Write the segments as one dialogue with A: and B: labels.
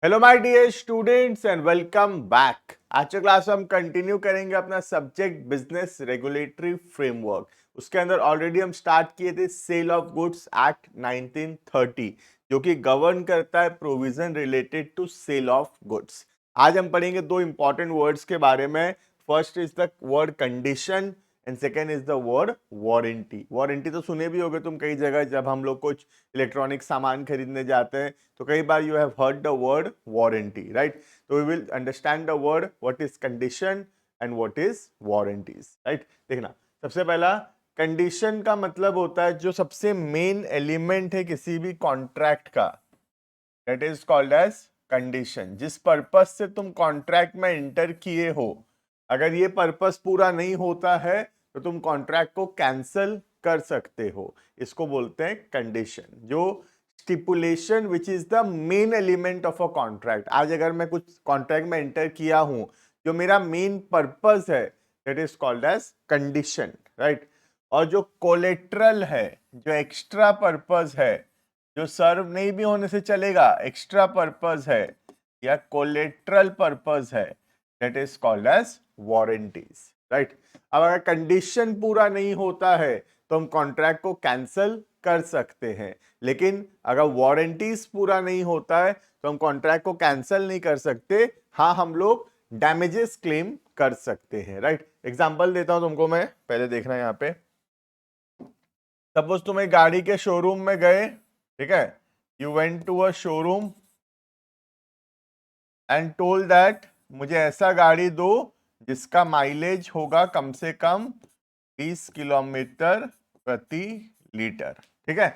A: Hello my dear students and welcome back. आज के class में हम कंटिन्यू करेंगे अपना सब्जेक्ट बिजनेस रेगुलेटरी फ्रेमवर्क। उसके अंदर ऑलरेडी हम स्टार्ट किए थे सेल ऑफ गुड्स एक्ट 1930 जो कि गवर्न करता है provision related to sale of goods. आज हम पढ़ेंगे दो इंपॉर्टेंट वर्ड्स के बारे में। First is the word condition and second is the word warranty. Warranty तो सुने भी होगे तुम कई जगह, जब हम लोग कुछ इलेक्ट्रॉनिक सामान खरीदने जाते हैं तो कई बार you have heard the word warranty, right? तो we will understand the word what is condition and what is warranties, right? देखना, सबसे पहला कंडीशन का मतलब होता है जो सबसे मेन एलिमेंट है किसी भी कॉन्ट्रैक्ट का, that is called as condition. जिस पर्पस से तुम कॉन्ट्रैक्ट में एंटर किए हो, अगर ये पर्पस पूरा नहीं होता है तो तुम कॉन्ट्रैक्ट को कैंसल कर सकते हो। इसको बोलते हैं कंडीशन। जो stipulation which is the main element of a contract. आज अगर मैं कुछ कॉन्ट्रैक्ट में एंटर किया हूं, जो मेरा मेन पर्पस है, that is called as condition, right? और जो कोलेट्रल है, जो एक्स्ट्रा पर्पस है, जो सर्व नहीं भी होने से चलेगा, एक्स्ट्रा पर्पस है या कोलेट्रल पर्पस है, that is called as warranties, right? अब अगर कंडीशन पूरा नहीं होता है तो हम कॉन्ट्रैक्ट को कैंसल कर सकते हैं, लेकिन अगर वारंटीज पूरा नहीं होता है तो हम कॉन्ट्रैक्ट को कैंसल नहीं कर सकते। हाँ, हम लोग डैमेजेस क्लेम कर सकते हैं, राइट? एग्जांपल देता हूं तुमको मैं, पहले देखना है यहाँ पे। सपोज तुम एक गाड़ी के शोरूम में गए, ठीक है? You went to a showroom and told that मुझे ऐसा गाड़ी दो जिसका माइलेज होगा कम से कम 20 किलोमीटर प्रति लीटर, ठीक है?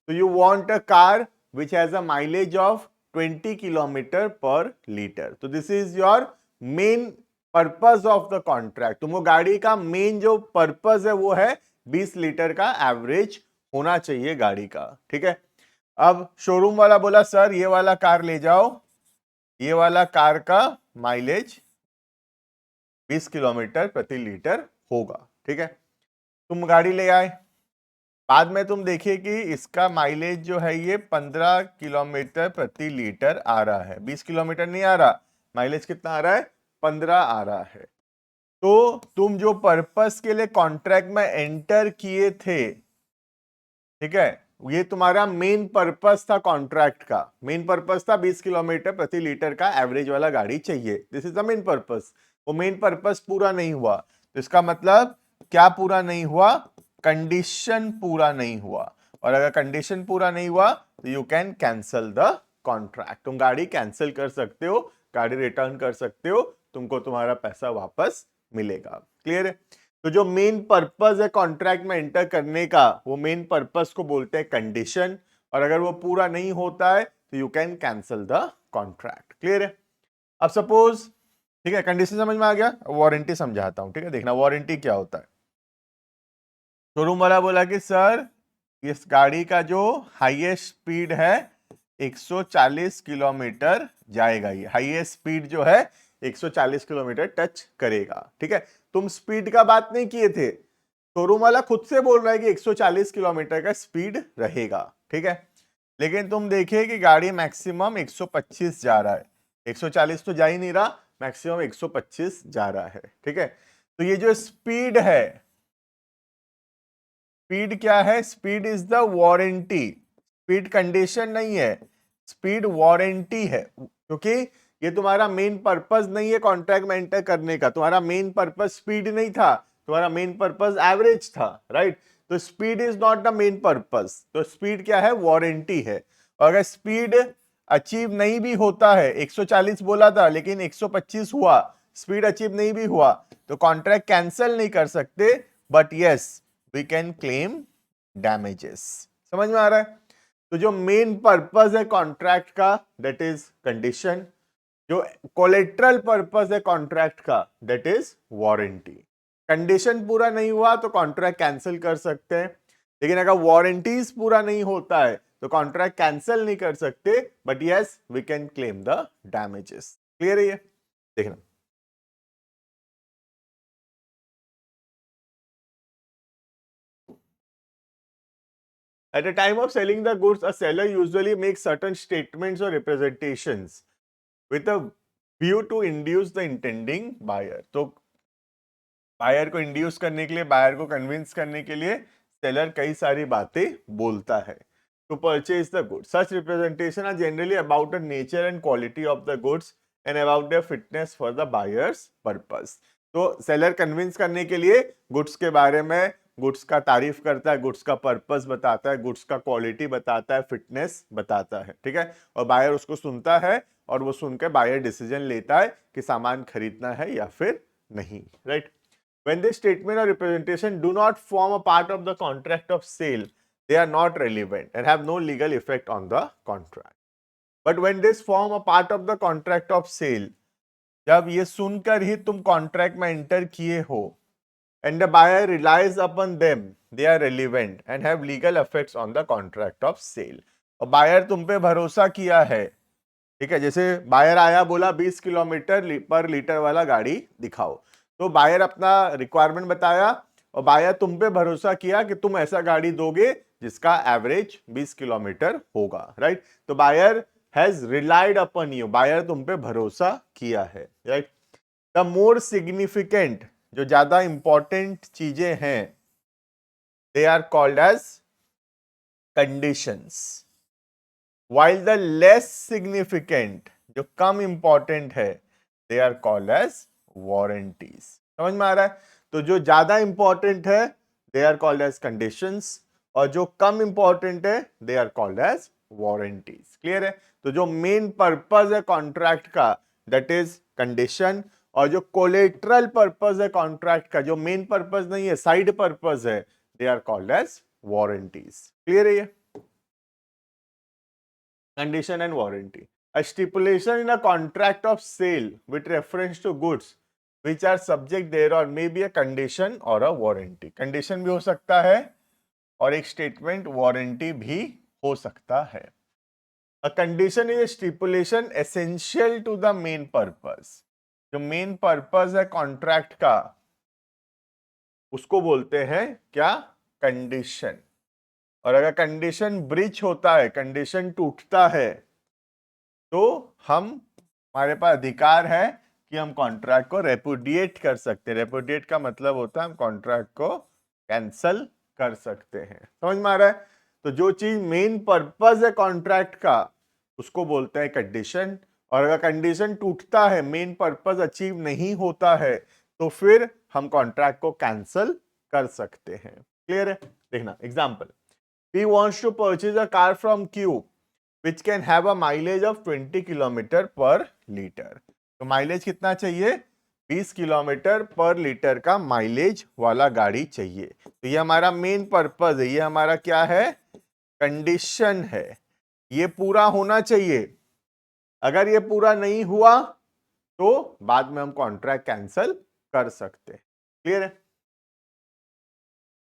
A: तो you want a car which has a mileage of 20 kilometre पर लीटर। तो this is your main purpose of the contract. तुमको गाड़ी का मेन जो पर्पस है वो है 20 लीटर का एवरेज होना चाहिए गाड़ी का, ठीक है? अब शोरूम वाला बोला सर ये वाला कार ले जाओ, ये वाला कार का माइलेज 20 किलोमीटर प्रति लीटर होगा, ठीक है? तुम गाड़ी ले आए, बाद में तुम देखिए कि इसका माइलेज जो है ये 15 किलोमीटर प्रति लीटर आ रहा है, 20 किलोमीटर नहीं आ रहा। माइलेज कितना आ रहा है? 15 आ रहा है। तो तुम जो पर्पस के लिए कॉन्ट्रैक्ट में एंटर किए थे, ठीक है, ये तुम्हारा मेन पर्पस था कॉन्ट्रैक्ट का। मेन पर्पस था 20 किलोमीटर प्रति लीटर का एवरेज वाला गाड़ी चाहिए। This is the main purpose. वो मेन पर्पस पूरा नहीं हुआ तो इसका मतलब क्या पूरा नहीं हुआ? कंडीशन पूरा नहीं हुआ। और अगर कंडीशन पूरा नहीं हुआ तो you can cancel the contract. तुम गाड़ी कैंसिल कर सकते हो, गाड़ी रिटर्न कर सकते हो, तुमको तुम्हारा पैसा वापस मिलेगा। क्लियर है? तो जो मेन पर्पस है कॉन्ट्रैक्ट में एंटर करने का, वो मेन पर्पस को बोलते हैं कंडीशन। और अगर वो पूरा नहीं होता है तो you can cancel the contract. Clear है? अब सपोज, ठीक है, कंडीशन समझ में आ गया, वारंटी समझाता हूं, ठीक है? देखना वारंटी क्या होता है। शोरूम वाला बोला कि सर इस गाड़ी का जो हाईएस्ट स्पीड है 140 किलोमीटर जाएगा। ये हाईएस्ट स्पीड जो है 140 किलोमीटर टच करेगा, ठीक है? तुम स्पीड का बात नहीं किए थे, शोरूम वाला खुद से बोल रहा है कि 140 किलोमीटर का स्पीड रहेगा, ठीक है? लेकिन तुम देखिए कि गाड़ी मैक्सिमम 125 जा रहा है, 140 तो जा ही नहीं रहा, मैक्सिमम 125 जा रहा है, ठीक है? तो ये जो स्पीड है, स्पीड क्या है? Speed is the warranty. Speed condition नहीं है, स्पीड वारंटी है, क्योंकि ये तुम्हारा मेन पर्पस नहीं है कॉन्ट्रैक्ट में एंटर करने का। तुम्हारा मेन पर्पस स्पीड नहीं था, तुम्हारा मेन पर्पस एवरेज था, राइट? तो speed is not the main purpose. तो स्पीड क्या है? वारंटी है। और अगर स्पीड अचीव नहीं भी होता है, 140 बोला था लेकिन 125 हुआ, स्पीड अचीव नहीं भी हुआ, तो कॉन्ट्रैक्ट कैंसिल नहीं कर सकते, but yes we can claim damages. समझ में आ रहा है? तो जो मेन पर्पस है कॉन्ट्रैक्ट का, दैट इज कंडीशन। जो कोलेट्रल पर्पस है कॉन्ट्रैक्ट का, दैट इज वारंटी। कंडीशन पूरा नहीं हुआ तो कॉन्ट्रैक्ट कैंसिल कर सकते हैं, लेकिन अगर वारंटीज पूरा नहीं होता है तो कॉन्ट्रैक्ट कैंसिल नहीं कर सकते, but yes we can claim the damages. Clear है ये? देखना, at the time of selling the goods, a seller usually makes certain statements or representations. With a view to induce the intending buyer. तो buyer को induce करने के लिए, buyer को convince करने के लिए सेलर कई सारी बातें बोलता है to purchase the goods. Such representation are generally about the nature and quality of the goods and about the fitness for the buyer's purpose. तो सेलर कन्विंस करने के लिए गुड्स के बारे में, गुड्स का तारीफ करता है, गुड्स का पर्पस बताता है, गुड्स का क्वालिटी बताता है, फिटनेस बताता है, ठीक है। और बायर उसको सुनता है और वो सुनकर बायर डिसीजन लेता है कि सामान खरीदना है या फिर नहीं, right. When this statement or representation do not form a part of the contract of sale, they are not relevant and have no legal effect on the contract. But when this form a part of the contract of sale, जब ये सुनकर ही तुम contract में enter किए हो, and the buyer relies upon them, they are relevant and have legal effects on the contract of sale. और buyer तुम पे भरोसा किया है, ठीक है। जैसे बायर आया, बोला 20 किलोमीटर पर लीटर वाला गाड़ी दिखाओ, तो बायर अपना रिक्वायरमेंट बताया और बायर तुम पे भरोसा किया कि तुम ऐसा गाड़ी दोगे जिसका एवरेज 20 किलोमीटर होगा, राइट। तो buyer has relied upon you, buyer तुम पे भरोसा किया है, राइट। द मोर सिग्निफिकेंट, जो ज्यादा इंपॉर्टेंट चीजें हैं, they are called as conditions, while the less significant, जो कम इंपॉर्टेंट है, they are called as warranties. समझ में आ रहा है? तो जो ज्यादा इंपॉर्टेंट है they are called as conditions, और जो कम इंपॉर्टेंट है they are called as warranties. Clear है? तो जो मेन पर्पज है कॉन्ट्रैक्ट का, दैट इज कंडीशन, और जो कोलेटरल पर्पज है कॉन्ट्रैक्ट का, जो मेन पर्पज नहीं है, साइड पर्पज है, they are called as warranties. Clear है ये? Condition and warranty. A stipulation in a contract of sale with reference to goods which are subject thereon may be a condition or a warranty. Condition भी हो सकता है और एक statement warranty भी हो सकता है. A condition is a stipulation essential to the main purpose. जो main purpose है contract का, उसको बोलते हैं क्या? Condition. और अगर कंडीशन ब्रीच होता है, कंडीशन टूटता है, तो हमारे पास अधिकार है कि हम कॉन्ट्रैक्ट को रेपुडिएट कर सकते हैं। रेपुडिएट का मतलब होता है हम कॉन्ट्रैक्ट को कैंसल कर सकते हैं। समझ में आ रहा है? तो जो चीज मेन पर्पस है कॉन्ट्रैक्ट का, उसको बोलते हैं कंडीशन। और अगर कंडीशन टूटता है, मेन पर्पस अचीव नहीं होता है, तो फिर हम कॉन्ट्रैक्ट को कैंसल कर सकते हैं। क्लियर है? देखना example, P wants to purchase a car from Q which can have a mileage of 20 kilometre पर लीटर। तो माइलेज कितना चाहिए? 20 किलोमीटर पर लीटर का माइलेज वाला गाड़ी चाहिए। तो ये हमारा मेन पर्पस है, ये हमारा क्या है? कंडीशन है। ये पूरा होना चाहिए। अगर ये पूरा नहीं हुआ तो बाद में हम कॉन्ट्रैक्ट कैंसल कर सकते हैं। क्लियर है?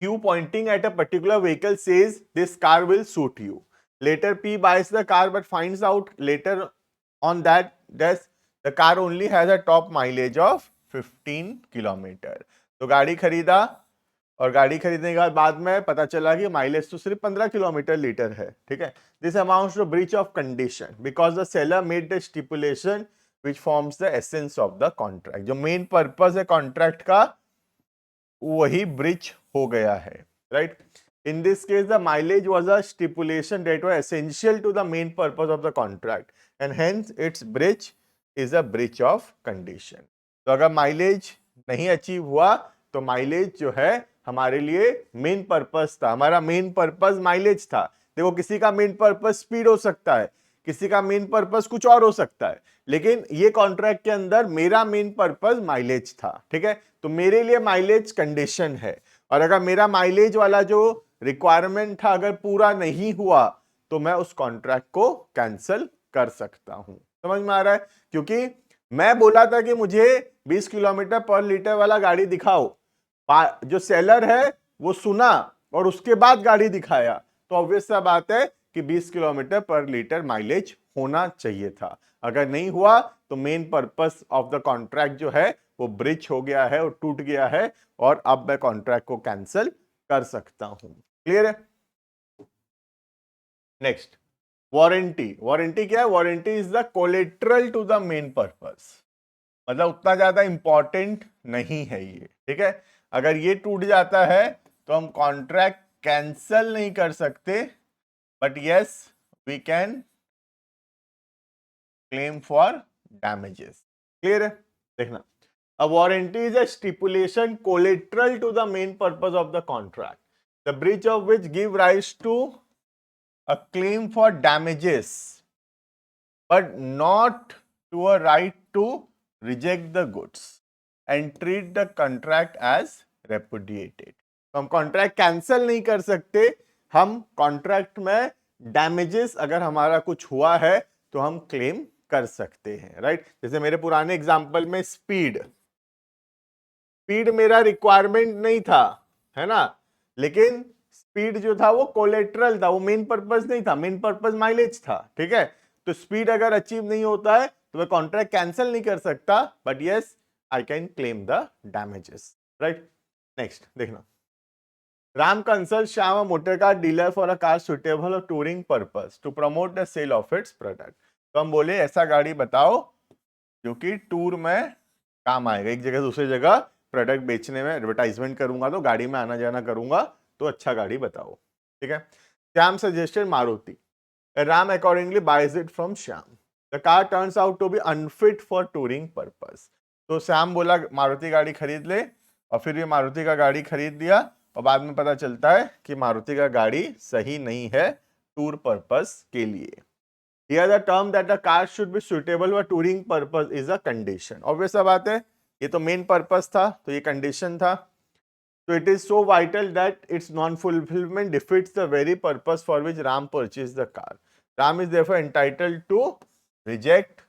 A: Q pointing at a particular vehicle says this car will suit you. Later P buys the car but finds out later on that the car only has a top mileage of 15 kilometre. तो गाड़ी खरीदा और गाड़ी खरीदने के बाद में पता चला कि माइलेज तो सिर्फ 15 किलोमीटर लीटर है, ठीक है। This amounts to breach of condition because the seller made the stipulation which forms the essence of the contract. जो मेन पर्पस है कॉन्ट्रैक्ट का, वही ब्रिज हो गया है, right. In this case, the mileage was a stipulation that was essential to the main purpose of the contract, and hence its breach is a breach of condition. तो अगर mileage नहीं achieve हुआ तो mileage जो है हमारे लिए main purpose था। हमारा मेन पर्पस माइलेज था। देखो, किसी का मेन पर्पस स्पीड हो सकता है, किसी का मेन पर्पस कुछ और हो सकता है, लेकिन ये कॉन्ट्रैक्ट के अंदर मेरा मेन पर्पस माइलेज था, ठीक है। तो मेरे लिए माइलेज कंडीशन है, और अगर मेरा माइलेज वाला जो रिक्वायरमेंट था अगर पूरा नहीं हुआ तो मैं उस कॉन्ट्रैक्ट को कैंसिल कर सकता हूं। समझ में आ रहा है? क्योंकि मैं बोला था कि मुझे 20 किलोमीटर पर लीटर वाला गाड़ी दिखाओ, जो सेलर है वो सुना और उसके बाद गाड़ी दिखाया, तो ऑब्वियस सा बात है कि 20 किलोमीटर पर लीटर माइलेज होना चाहिए था। अगर नहीं हुआ तो main purpose of the contract जो है वो ब्रिच हो गया है और टूट गया है, और अब मैं कॉन्ट्रैक्ट को कैंसिल कर सकता हूं। क्लियर है? नेक्स्ट, वारंटी क्या है? Warranty is the collateral to the main purpose, मतलब उतना ज्यादा इंपॉर्टेंट नहीं है ये, ठीक है। अगर ये टूट जाता है तो हम कॉन्ट्रैक्ट कैंसल नहीं कर सकते, but yes we can claim for damages. Clear है? देखना, a warranty is a stipulation collateral to the main purpose of the contract, the breach of which give rise to a claim for damages but not to a right to reject the goods and treat the contract as repudiated। तो हम contract cancel नहीं कर सकते, हम contract में damages अगर हमारा कुछ हुआ है तो हम क्लेम कर सकते हैं, राइट। जैसे मेरे पुराने एग्जांपल में स्पीड मेरा रिक्वायरमेंट नहीं था, है ना, लेकिन स्पीड जो था वो कोलेट्रल था, वो मेन पर्पस नहीं था, मेन पर्पस माइलेज था, ठीक है। तो स्पीड अगर अचीव नहीं होता है तो मैं कॉन्ट्रैक्ट कैंसिल नहीं कर सकता, but yes I can claim the damages, right. Next देखना, Ram consults Shyam, a motor car dealer, for a car suitable for touring purpose to promote the sale of its product। तो हम बोले ऐसा गाड़ी बताओ जो कि टूर में काम आएगा, एक जगह से दूसरी जगह प्रोडक्ट बेचने में, एडवर्टाइजमेंट करूंगा तो गाड़ी में आना जाना करूंगा, तो अच्छा गाड़ी बताओ, ठीक है। Shyam suggested Maruti, Ram accordingly buys it from Shyam. The car turns out to be unfit for touring purpose. तो श्याम बोला मारुति गाड़ी खरीद ले, और फिर ये मारुति का गाड़ी खरीद लिया, और बाद में पता चलता है कि मारुति का गाड़ी सही नहीं है टूर पर्पस के लिए। Here the term that the car should be suitable for touring purpose is a condition। Obvious सा बात है, ये तो मेन पर्पस था तो ये कंडीशन था। So it is so vital that its non-fulfillment defeats the very purpose for which Ram purchased the car। Ram is therefore entitled to reject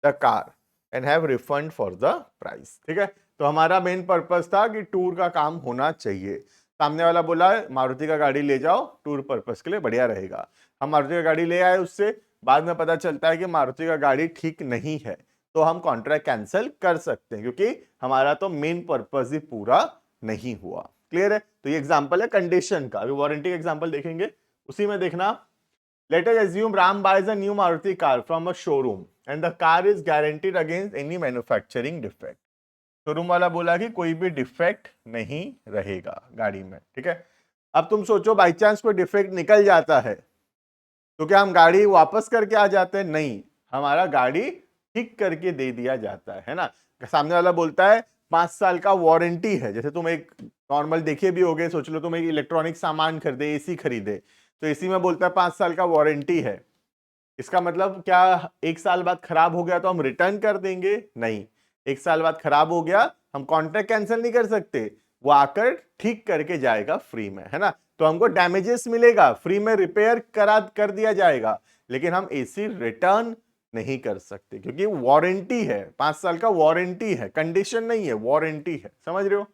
A: the car and have refund for the price। ठीक है, तो हमारा main purpose था कि tour का काम होना चाहिए। सामने वाला बोला मारुति का गाड़ी ले जाओ टूर पर्पस के लिए, बढ़िया रहेगा। हम मारुति का गाड़ी ले आए, उससे बाद में पता चलता है कि मारुति का गाड़ी ठीक नहीं है, तो हम कॉन्ट्रैक्ट कैंसिल कर सकते हैं, क्योंकि हमारा तो मेन पर्पस ही पूरा नहीं हुआ। क्लियर है? तो ये एग्जांपल है कंडीशन का। अभी वारंटी का एग्जांपल देखेंगे, उसी में देखना। Let us assume Ram buys a new Maruti car from a showroom and the car is guaranteed against any manufacturing defect. Showroom वाला बोला कि कोई भी डिफेक्ट नहीं रहेगा गाड़ी में, ठीक है। अब तुम सोचो बाई चांस कोई डिफेक्ट निकल जाता है तो क्या हम गाड़ी वापस करके आ जाते हैं? नहीं, हमारा गाड़ी ठीक करके दे दिया जाता है ना। सामने वाला बोलता है 5 साल का वारंटी है, जैसे तुम एक नॉर्मल देखे भी होगे, सोच लो तुम एक इलेक्ट्रॉनिक सामान खरीदे, एसी खरीदे, तो एसी में बोलता है 5 साल का वारंटी है। इसका मतलब क्या 1 साल बाद खराब हो गया तो हम रिटर्न कर देंगे? नहीं, 1 साल बाद खराब हो गया हम कॉन्ट्रैक्ट कैंसिल नहीं कर सकते, वो आकर ठीक करके जाएगा फ्री में, है ना। तो हमको डैमेजेस मिलेगा, फ्री में रिपेयर कर दिया जाएगा, लेकिन हम एसी रिटर्न नहीं कर सकते, क्योंकि वारंटी है, 5 साल का वारंटी है, कंडीशन नहीं है, वारंटी है। समझ रहे हो?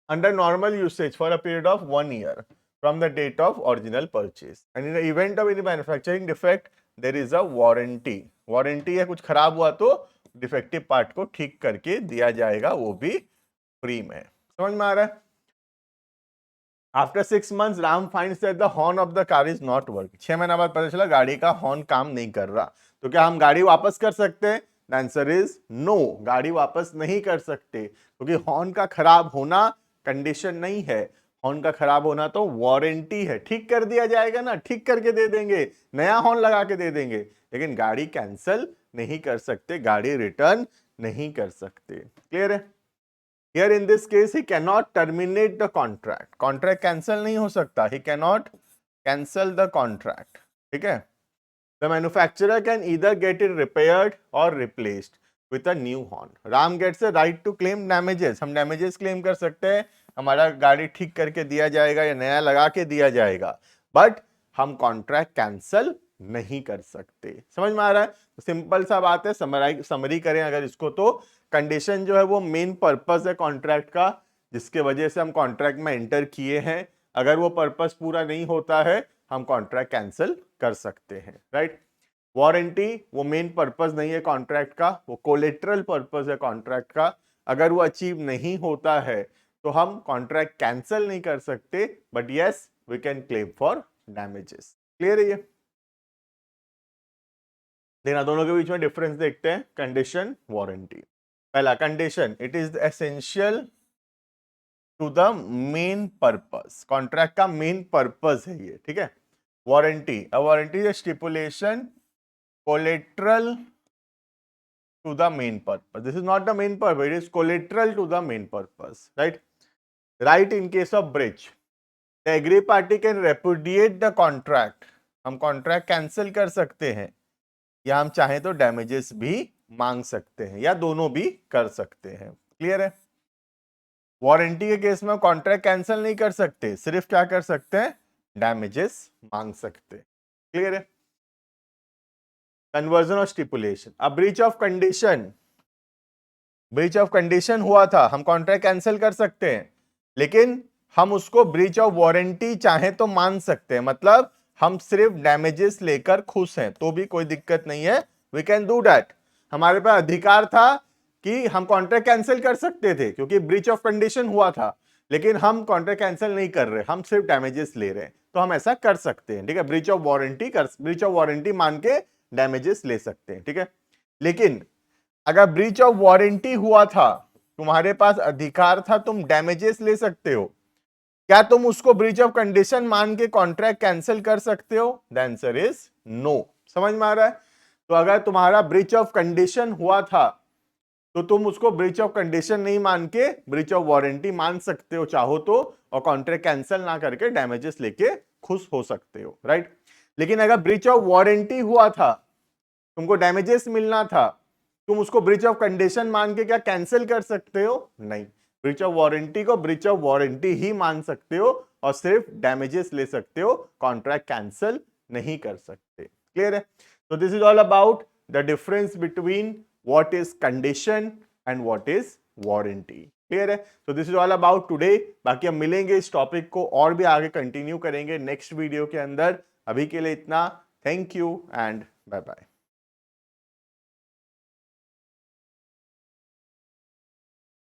A: Under normal usage for a period of 1 year from the date of original purchase, and in the event of any manufacturing defect there is a warranty। Warranty है, कुछ खराब हुआ तो डिफेक्टिव पार्ट को ठीक करके दिया जाएगा, वो भी फ्री में। समझ में आ रहा है? After 6 months Ram finds that the horn of the car is not working. 6 महीना बाद पता चला गाड़ी का हॉर्न काम नहीं कर रहा, तो क्या हम गाड़ी वापस कर सकते हैं? द आंसर इज नो, गाड़ी वापस नहीं कर सकते, क्योंकि हॉर्न का खराब होना कंडीशन नहीं है, हॉर्न का खराब होना तो वारंटी है। ठीक कर दिया जाएगा ना, ठीक करके दे देंगे, नया हॉर्न लगा के दे देंगे, लेकिन गाड़ी कैंसिल नहीं कर सकते, गाड़ी रिटर्न नहीं कर सकते। क्लियर है? Here in this case he can not terminate the contract, contract cancel नहीं हो सकता, he can not cancel the contract, ठीक है। The manufacturer can either get it repaired और replaced with a new horn. Ram gets a right to claim damages, हम damages claim कर सकते हैं, हमारा गाड़ी ठीक करके दिया जाएगा या नया लगा के दिया जाएगा, बट हम कॉन्ट्रैक्ट कैंसिल नहीं कर सकते। समझ में आ रहा है? तो सिंपल सा बात है, समरी करें अगर इसको, तो कंडीशन जो है वो मेन पर्पस है कॉन्ट्रैक्ट का, जिसके वजह से हम कॉन्ट्रैक्ट में एंटर किए हैं। अगर वो पर्पस पूरा नहीं होता है हम कॉन्ट्रैक्ट कैंसिल कर सकते हैं, राइट। वारंटी वो मेन पर्पस नहीं है कॉन्ट्रैक्ट का, वो कोलेटरल पर्पस है कॉन्ट्रैक्ट का। अगर वो अचीव नहीं होता है तो हम कॉन्ट्रैक्ट कैंसिल नहीं कर सकते, but yes we can claim for damages. Clear है ये? लेकिन दोनों के बीच में डिफरेंस देखते हैं, कंडीशन वारंटी। पहला condition, it is essential to the main purpose, contract का मेन पर्पस है ये, ठीक है। Warranty, a warranty is stipulation collateral to the main purpose. This is not the main purpose, it is collateral to the main purpose, right? Right, in case of breach, the aggrieved party can repudiate the contract. हम contract cancel कर सकते हैं, या हम चाहें तो damages भी मांग सकते हैं, या दोनों भी कर सकते हैं। क्लियर है? वारंटी के केस में कॉन्ट्रैक्ट कैंसिल नहीं कर सकते, सिर्फ क्या कर सकते हैं, डैमेजेस मांग सकते हैं। क्लियर है? कन्वर्जन ऑफ स्टिपुलेशन, अब breach of condition, breach of condition हुआ था, हम कॉन्ट्रैक्ट कैंसिल कर सकते हैं, लेकिन हम उसको ब्रीच ऑफ वारंटी चाहे तो मान सकते हैं, मतलब हम सिर्फ डैमेजेस लेकर खुश हैं तो भी कोई दिक्कत नहीं है, वी कैन डू दैट। हमारे पास अधिकार था कि हम कॉन्ट्रैक्ट कैंसिल कर सकते थे क्योंकि ब्रीच ऑफ कंडीशन हुआ था, लेकिन हम कॉन्ट्रैक्ट कैंसिल नहीं कर रहे, हम सिर्फ डैमेजेस ले रहे हैं, तो हम ऐसा कर सकते हैं, ठीक है। ब्रीच ऑफ वारंटी मान के डैमेजेस ले सकते हैं, ठीक है। लेकिन अगर ब्रीच ऑफ वारंटी हुआ था, तुम्हारे पास अधिकार था, तुम डैमेजेस ले सकते हो, क्या तुम उसको ब्रीच ऑफ कंडीशन मान के कॉन्ट्रैक्ट कैंसिल कर सकते हो? The answer is no. समझ में आ रहा है? तो अगर तुम्हारा ब्रीच ऑफ कंडीशन हुआ था तो तुम उसको ब्रीच ऑफ कंडीशन नहीं मान के ब्रीच ऑफ वारंटी मान सकते हो चाहो तो, और कॉन्ट्रैक्ट कैंसिल ना करके डैमेजेस लेके खुश हो सकते हो, राइट। लेकिन अगर ब्रीच ऑफ वारंटी हुआ था, तुमको डैमेजेस मिलना था, तुम उसको ब्रीच ऑफ कंडीशन मान के क्या कैंसिल कर सकते हो? नहीं, ब्रीच ऑफ वारंटी को ब्रीच ऑफ वारंटी ही मान सकते हो और सिर्फ डैमेजेस ले सकते हो, कॉन्ट्रैक्ट कैंसिल नहीं कर सकते। क्लियर है? तो this is all about the difference between what is condition and what is warranty. Clear है? तो this is all about today. बाकी हम मिलेंगे इस टॉपिक को और भी आगे कंटिन्यू करेंगे नेक्स्ट वीडियो के अंदर। अभी के लिए इतना। Thank you and bye bye.